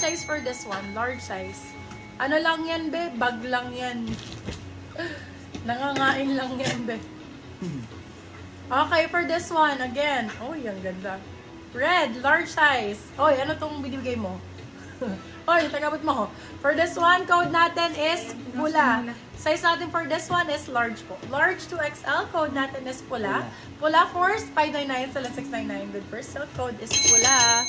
size for this one. Large size. Ano lang yan, be? Bag lang yan. Nangangain lang yan, be. Okay, for this one, again. Oh, ang ganda. Red, large size. Oy, ano tong binibigay mo? Oy, tagabot mo. For this one, code natin is pula. Size natin for this one is large po. Large to XL, code natin is pula. Pula force, 599 sa 699. Good first sale, code is pula.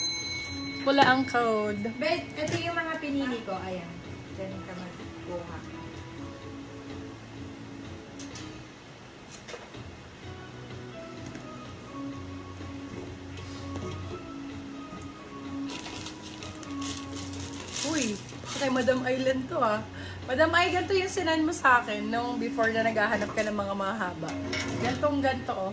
Pula ang code. Bet, ito yung mga pinili ko. Ayan. Diyan ka magkuha. Uy, kay Madam Island to ah. Madam Island to yung sinan mo sa akin nung before na naghahanap ka ng mga mahaba. Gantong-ganto oh.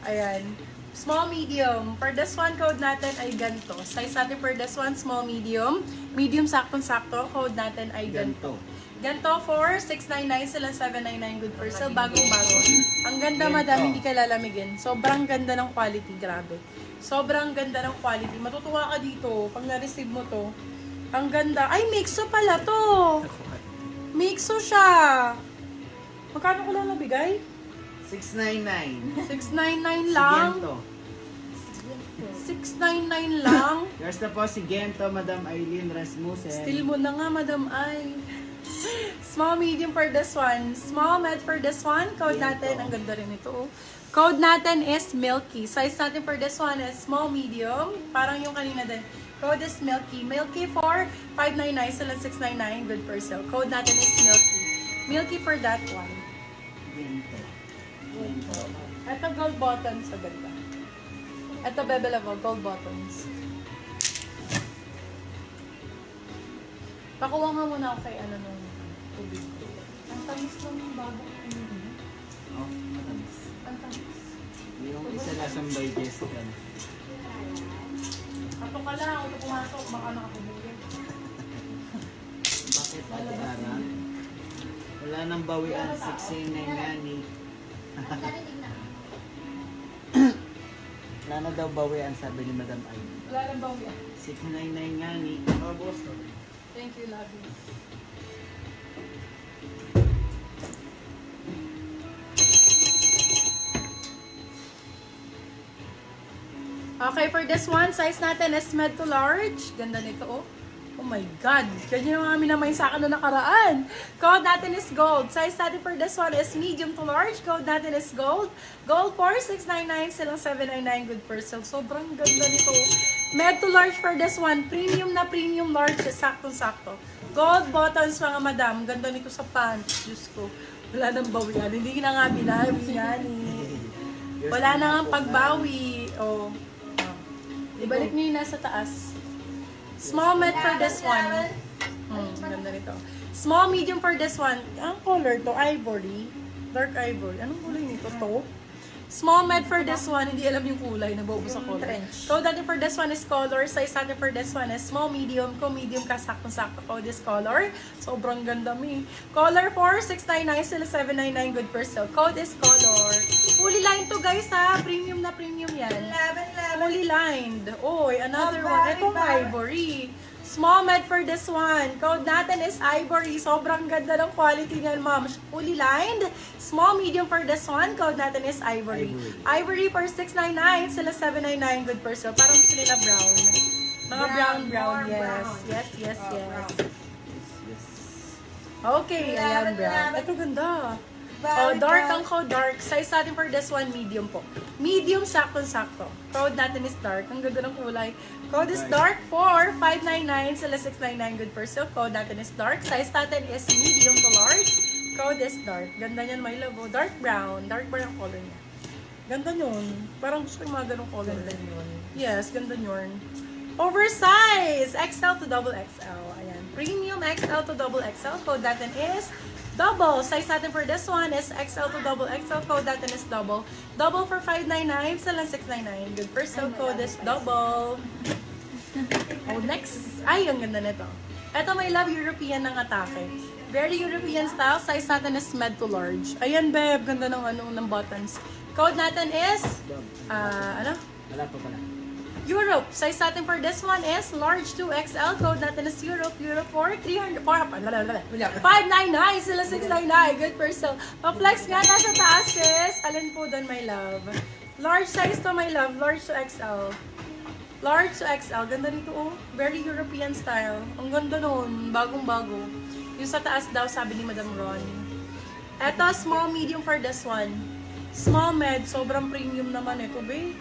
Ayan. Small, medium. For this one, code natin ay ganto. Size natin for this one, small, medium. Medium, saktong-sakto. Code natin ay ganto. Ganto for 699 sila 799 good for sale. Bagong-bago. Ang ganda, madam. Hindi ka lalamigin. Sobrang ganda ng quality. Grabe. Sobrang ganda ng quality. Matutuwa ka dito pag na-receive mo to. Ang ganda. Ay, mixo pala to. Mixo siya. Magkano ko lang nabigay? 699. 699 lang. Si Gento. 699 lang. Yours na po si Gento, Madam Eileen Rasmussen. Still mo na nga, Madam Ay. Small, medium for this one. Small, med for this one. Code natin, ang ganda rin ito. Oh. Code natin is Milky. Size natin for this one is small, medium. Parang yung kanina din. Code is Milky. Milky for 599 sila 699. Good for sale. Code natin is Milky. Milky for that one. Gento. Ito gold buttons sa ganda. Ito bebe level, gold buttons. Pakuha nga muna ako kay ano nung tubig ko. Ang tamis lang ng bago. Oh, matamis. Ang tamis. Yung isa lasang by Jessica. Ato ka lang, kung pumasok, baka nakapumuli. Bakit Ate Ara? Wala nang bawian, 699 nga ni. Wala na daw bawian, sabi ni Madam Eileen. Wala lang ba yan? 699 nga ni. Oh, boss. Thank you, love you. Okay, for this one, size natin is med to large. Ganda nito, oh. Oh my God. Ganyan yung aming naman sa akin na nakaraan. Code natin is gold. Size natin for this one is medium to large. Code natin is gold. Gold for 699, silang 799. Good for sale. Sobrang ganda nito. Med to large for this one. Premium na premium large. Saktong-sakto. Gold buttons, mga madam. Ganda nito sa pants. Diyos ko. Wala nang bawian. Hindi na nga binawi yan eh. Wala na nga pagbawi. Oh. Ibalik niyo yung nasa taas. Small med for this one. Ganda nito. Small, medium for this one. Ang color to, ivory. Dark ivory. Anong kulay nito? To? Small med for this one. Hindi alam yung kulay. Nabaubos sa color. Code natin for this one is color. Size natin for this one is small, medium. Kung medium ka, sakto-sakto. Code is color. Sobrang ganda mi. Color for 699 sila 799. Good for sale. Code is color. Fully lined to guys ha. Premium na premium yan. Fully lined. Oy, another one. Ito ivory. Small med for this one. Code natin is ivory. Sobrang ganda ng quality niyan, ma'am. Fully lined. Small, medium for this one. Code natin is ivory. Ivory for 699. Sila 799. Good for sale. Parang gusto nila brown. Mga brown. Yes. Yes. Okay, ayan brown. Ito ganda. Oh, dark ang code, dark. Size natin for this one, medium po. Medium, sakto-sakto. Code natin is dark. Ang ganda ng kulay. Code is dark for 599 sila 699. Good for sale. Code natin is dark. Size natin is medium to large. Code is dark. Ganda niyan, my love. Oh, dark brown. Dark brown ang color niya. Ganda yun. Parang gusto ko yung mga ganong color. Ganda yun. Yes, ganda yun. Oversize! XL to double XL. Ayan. Premium XL to double XL. Code natin is double. Size natin for this one is XL to double XL. Code natin is double. Double for 599. Silang 699. Good first sale code is double. Oh, next. Ay, ang ganda nito. Ito, may love European ng atake. Very European style. Size natin is med to large. Ayan, babe. Ganda ng, ng buttons. Code natin is, ano? Wala pa pala. Europe, size natin for this one is large 2XL. Code natin is Europe. Europe for 599 sila 699. Good for sale. Pa-flex nga nasa taas sis. Alin po doon, my love? Large size to, my love. Large to XL. Large to XL. Ganda nito, oh. Very European style. Ang ganda nun. Bagong-bago. Yung sa taas daw, sabi ni Madam Ron. Eto, small, medium for this one. Small, med. Sobrang premium naman ito, babe.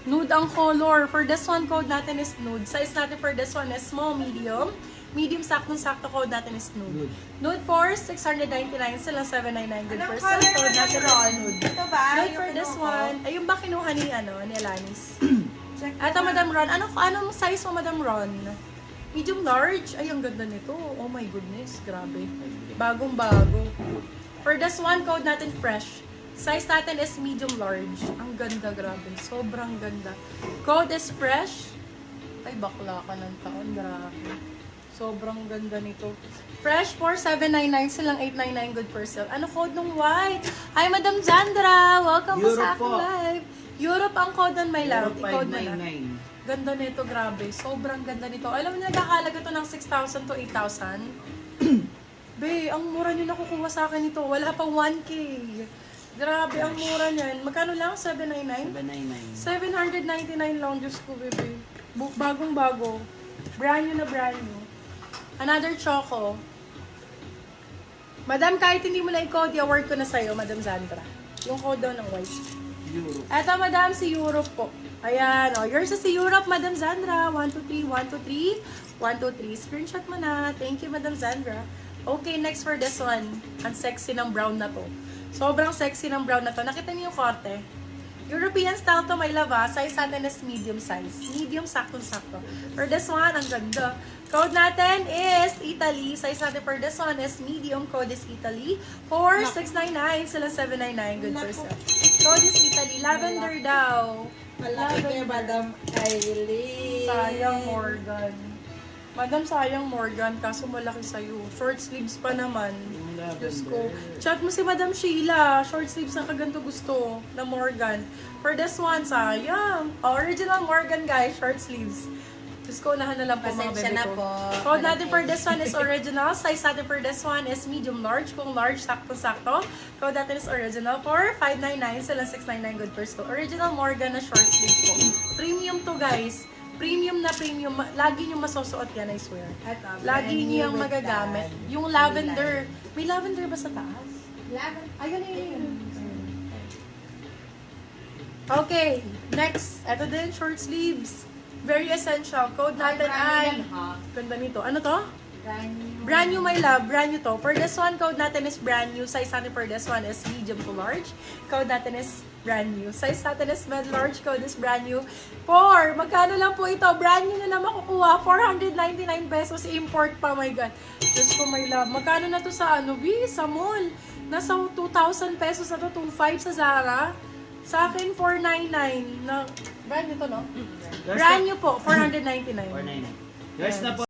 Nude ang color. For this one, code natin is nude. Size natin for this one is small, medium. Medium, saktong-sakto, code natin is nude. Nude for 699, sila 799. Good for sale. Code natin is nude. Ito ba? Nude for this one. Ayun ba kinuha ni, ni Alanis? Eto, Madam Ron. Anong size mo, Madam Ron? Medium large? Ay, ang ganda nito. Oh my goodness. Grabe. Bagong-bago. For this one, code natin fresh. Size natin is medium large. Ang ganda, grabe. Sobrang ganda. Code is fresh. Ay, bakla ka ng taon. Grabe. Sobrang ganda nito. Fresh for 799, silang 899. Good for sale. Ano code nung white? Hi, Madam Zandra. Welcome po sa Europe aking po. live. Europe ang code nun, my love. Euro I-code mo na. 599. Ganda nito, grabe. Sobrang ganda nito. Alam niyo, nagkakalaga to ng 6,000 to 8,000. Be, ang mura niyo nakukuha sa akin ito. Wala pang 1K. Grabe, ang mura niyan. Magkano lang? 799? 799. 799 lang, Diyos ko, bebe. Bagong-bago. Brand new na brand new. Another choco. Madam, kahit hindi mo na i-code, i-award ko na sa'yo, Madam Zandra. Yung code daw ng white. Europe. Eto, Madam, si Europe po. Ayan, o. Yours is si Europe, Madam Zandra. 123, 123, 123. Screenshot mo na. Thank you, Madam Zandra. Okay, next for this one. Ang sexy ng brown na to. Sobrang sexy ng brown na to. Nakita niyo yung korte? European style to, my love, ha? Size natin is medium size. Medium, sakto-sakto. For this one, ang ganda. Code natin is Italy. Size natin for this one is medium. Code is Italy. For 699, sila 799. Good for sale. Code is Italy. Lavender daw. Malaki kay Madam Kylie. Sayang, Morgan. Madam, sayang, Morgan. Kaso malaki sa'yo. Short sleeves pa naman. Diyos ko. Chat mo si Madam Sheila. Short sleeves na kaganto gusto na Morgan. For this one, sayang. Original Morgan, guys. Short sleeves. Diyos ko, unahan na lang po mga Pasensya bebe na ko. po. Code natin for this one is original. Size natin for this one is medium large. Kung large, sakto-sakto. Code natin is original for 599. Silang 699. Good first ko. Original Morgan na short sleeve po. Premium to, guys. Premium na premium. Lagi nyo masusuot yan, I swear. Ito, Lagi brand niyo new yung with magagamit. that. Yung lavender. May lavender ba sa taas? Lavender. Ayun, ayun. Okay, next. Ito din, short sleeves. Very essential. Code natin ay... Ganda nito. Ano to? Brand new. Brand new, my love. Brand new to. For this one, code natin is brand new. Size natin for this one is medium to large. Code natin is brand new. Size natin is med large. Code is brand new. Magkano lang po ito? Brand new na lang makukuha. 499 pesos. Import pa, my God. Diyos ko, my love. Magkano na to sa sa mall? Nasa 2,000 pesos na to. 2,500 sa Zara. Sa akin, 499. Na, brand new to, no? Brand new po. 499. 499. Yours na po.